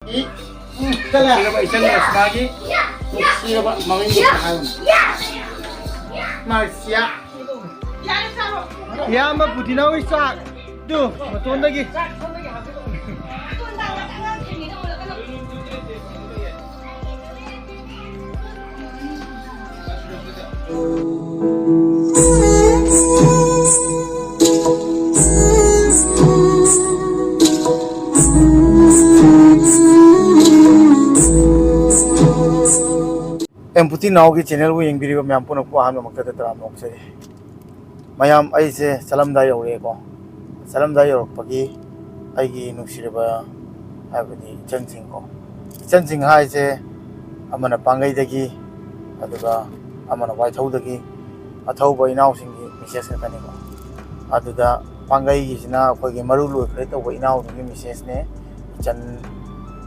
Kala isan Resmagi nuksiraba mangin tahayon Marcia Yama putinaw isa do matondagi Emputi now की channel वो young video में हम पुनः को हम मकते तरह नोक से मयाम ऐसे सलाम दाई हो रहे को सलाम दाई और पकी ऐगी नुक्सिरबा अबनी चंसिंग हाय से अमन पांगई दगी अदुगा अमन वाइथौ दगी अथौ बइनाउ सिंगी मेसेज करनी को अदुदा पांगई गिजना अखोगी मरु लोखरे तो बइनाउ दगी मेसेज ने चन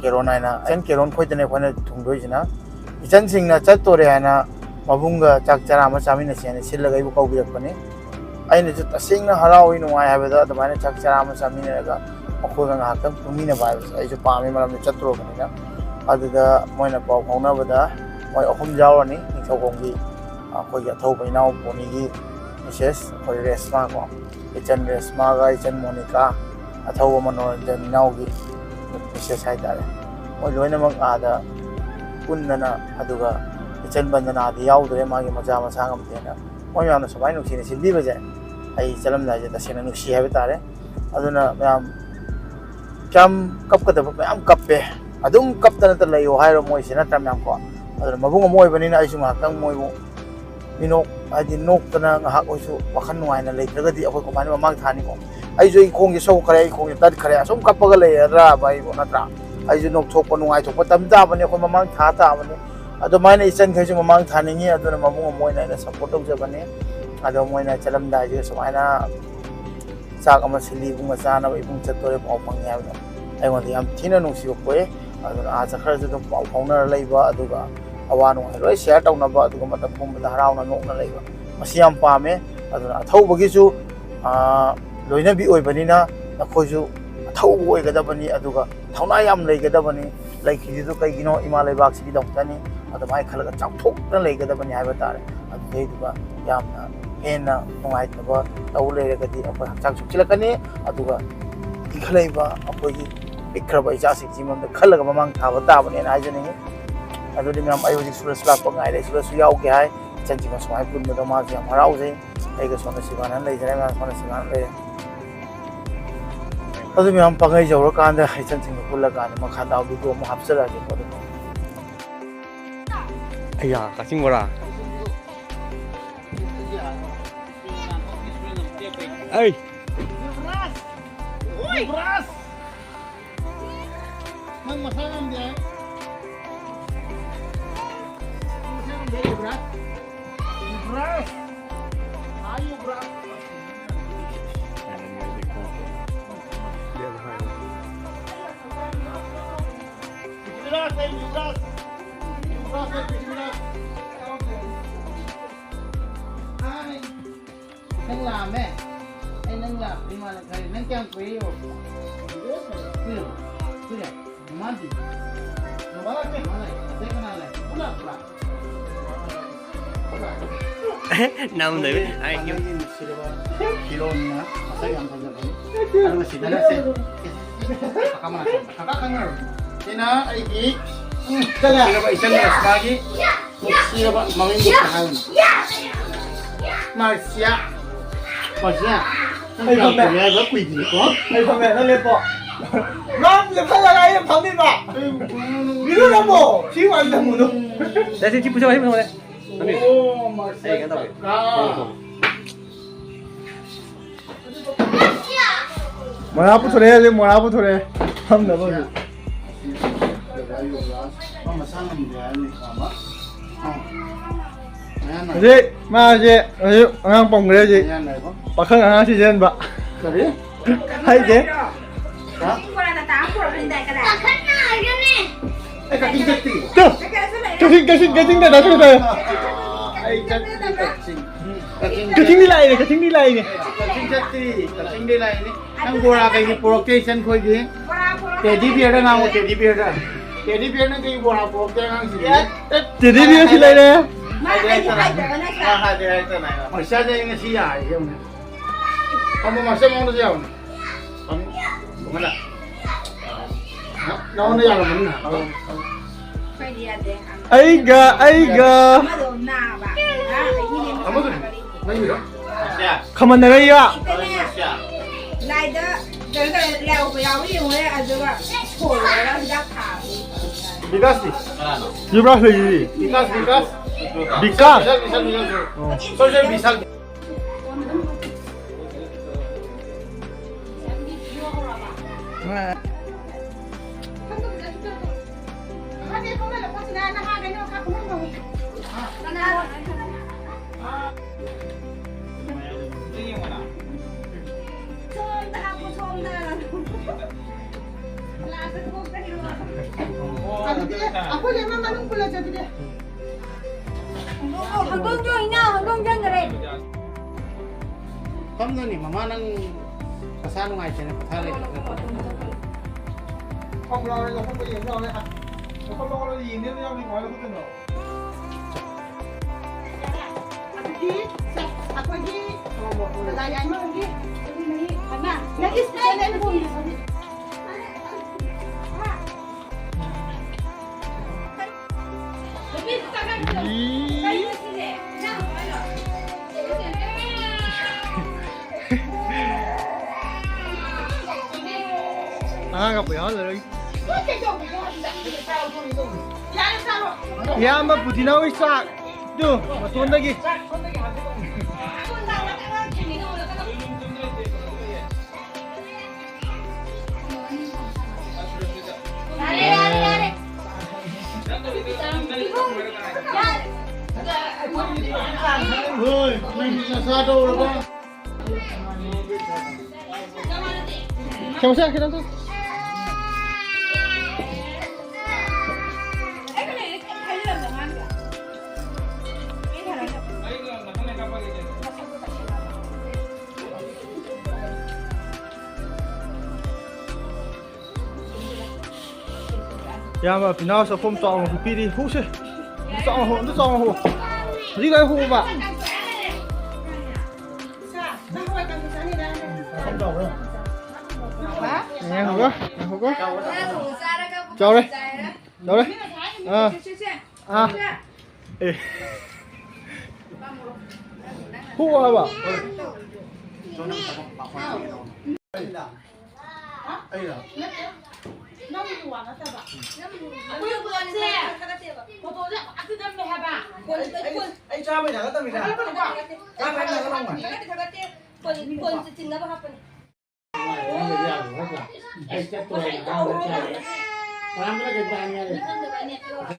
केरोनाइना चन केरोन खोइदने खोने थुंगदोइजना इचन सिंगना चतोरे हैना मबुंगा चाक चरा मा चामिना सेने सिलगा इबु कौबिरकपने आइने जु तसिंगना हराउइ नुवाय हाबेदा अदमाने चाक चरा मा चामिनागा अखोगा ngahakam tumina बायस आइजु पामे मरम चतरो बनिना अदुदा मोइना पाउ फाउनाबदा मोइ अहुम जावनी निथौगोंगी अखोगी अथौबा इनाउ पोनीगी मेसेज अखोई रेस्मा को इचन रेस्मा गा इचन मोनिका अथौबा मनोरंजन इनाउगी मेसेज हाइतारे मोइ लोइनमक आदा पुन्नना अदुगा इचन बंदना आदि याउदरे मागी मजा मसा ngamtena मोइ यामना समाय नुक्सिने सिलबी बजे आई चलम दाजे तसेना नुक्सि हाबे तारे अदुना मयाम कम कपकदब मयाम कप्पे अदुम कप्तना त लयो हाइरो मोइ सिना तम याम को अदुना मबुंग मोइ बनिना आइसु ngahakang मोइबु मिनोक आदि नोक्तना ngahak ओइसु वखन नुवाइना लेत्रगदि अखोइ कोमानि ममाग थानि को आइजु इ खोंगे सौ खरे इ खोंगे तद खरे असुम कपपगा लेयरा बाइ बो नत्रा आइजु नोक थोकपो नुवाइ थोकपो तमता बने अखोइ ममाग था ता बने अदो माइना इचन खैजु ममाग थानिङि अदुना मबुंग मोइना इना सपोर्ट तौजबने अदो मोइना चलम दाइजु समाइना चाक अमा सिलि बुंगा चानब इबुंग चतोरे पाउ फंगि हाबनो आइगोन याम थिना नुसिबो कोए अदुना आ चखरजु दम पाउ फाउनर लैबा अदुगा अवा नुवाइ लोइ शेयर तौनबा अदुगा मतम पुंबदा हराउना नोकना लैबा मसि याम पामे अदुना अथौबगिसु लोइनबि ओइबनिना नखोजु अथौब ओइगदबनि अदुगा थौना याम लैगदबनि लैखिदिदु कैगिनो इमा लैबाक्सिगि दमतनि अदमाय खलगा चाउथोकना लैगदबनि हाइबा तारे अदुदैदुगा यामना हेना नुवाइतबा तौ लेरगदि अखोइ हक्चांग सुखिलकनि अदुगा इखलैबा अखोइगी पिखरबा इचासि जिममदा खलगा ममांग थाबा ताबने हाइजनिङि अदुदि म्याम आइ हुजिक सुरस लापा गाइले सुरस याउगे हाय चंचिमा समाय पुनबदा माजि याम हराउजे आइगा सोना सिगाना लैजरे म्याम सोना सिगाना ले अदु म्याम पंगै जौर कांदा चंचिंग पुल्ला कान मखा दाउ बिदो म हापसरा जे पदु अया काचिंग वरा ऐ ओइ ब्रास नंग मसा नाम दे ब्रास ब्रास आयु ब्रास ब्रास है ब्रास ब्रास है brass ai nâng làm ấy anh nâng làm nhưng mà thầy nâng kem quý rồi cứ này mát gì nó bắt cái này thế cái này cũng là nằm đấy ai kêu kilo na masay ang kanya ano sila na se kakama kakakanga sina ay gi kala sila ba isang Resmagi sila ba mangin tahayon Marcia Marcia ai con mẹ rất quỷ gì có ai con mẹ nó lên bộ nó làm sao ra đây em phóng đi vào ví dụ nó bổ chứ anh thằng mù đâu đây xin chip cho em thôi đây ô Marcia cái đâu 뭐라 붙어래 해 뭐라 붙어래 한번 넣어줘 Mama sana mdiani kama 이제 마 이제 ang pong 그래 이제 Ayan na ito. bakang ang si Jen ba Sorry? hay je Ha? Ay, kating-kating. to kasing dah dah dah Ay, kating-kating. kasing nilai ni Kating-kating. Kating nila ini. Ang gura kay ni protection ko di. Teddy bear ना वो teddy bear ने कहीं बोला बोलते हैं तेरी भी अच्छी लग रही है हाँ दे तो नहीं मर्शा जाएंगे सी आए ये उन्हें हम मर्शा मांगने जाओ हम mana nó nó là mình Aiga aiga kamu tuh nggak gitu Kamu mana ya来的这个料不要用的，这个错了比较卡。 bigas nih Jumlah lagi bigas Bika so saya bisa Aku memang manung pula jadi deh. Hanggang jo ina, hanggang jan dere. kamu nih mama nang kesana nggak sih kesana Không lo đây, không có gì đâu đấy. Không lo là gì nếu nhau đi ngoài là không tin đâu. Aku lagi, pertanyaan lagi. Karena lagi sekalian pun. À gặp béo rồi. Jangan salah. Ya mà bụi nào ít sạc. Được, mà tuôn đây kì. ơi mình bị xa đâu rồi con Không sao, cái đó thôi. Cái này thấy là được ăn cả. Cái này là Ya mà final sẽ không chọn một cái đi hút chứ. Chọn hồ, nó chọn hồ. Đi cái hồ bạn. không đâu đâu Nghe hồ quá, hồ quá. thủ ra đó các Cháu đây. dài đó. Đâu đấy? À. À. Ê. Hút à bảo. đây là Nông luar atau apa? Aku yang bulan saya. Fotonya aku kan mehaba. anh cha mày thằng cái tâm mày thằng cha mày là cái đông mày anh chết tôi đang chơi làm cái cái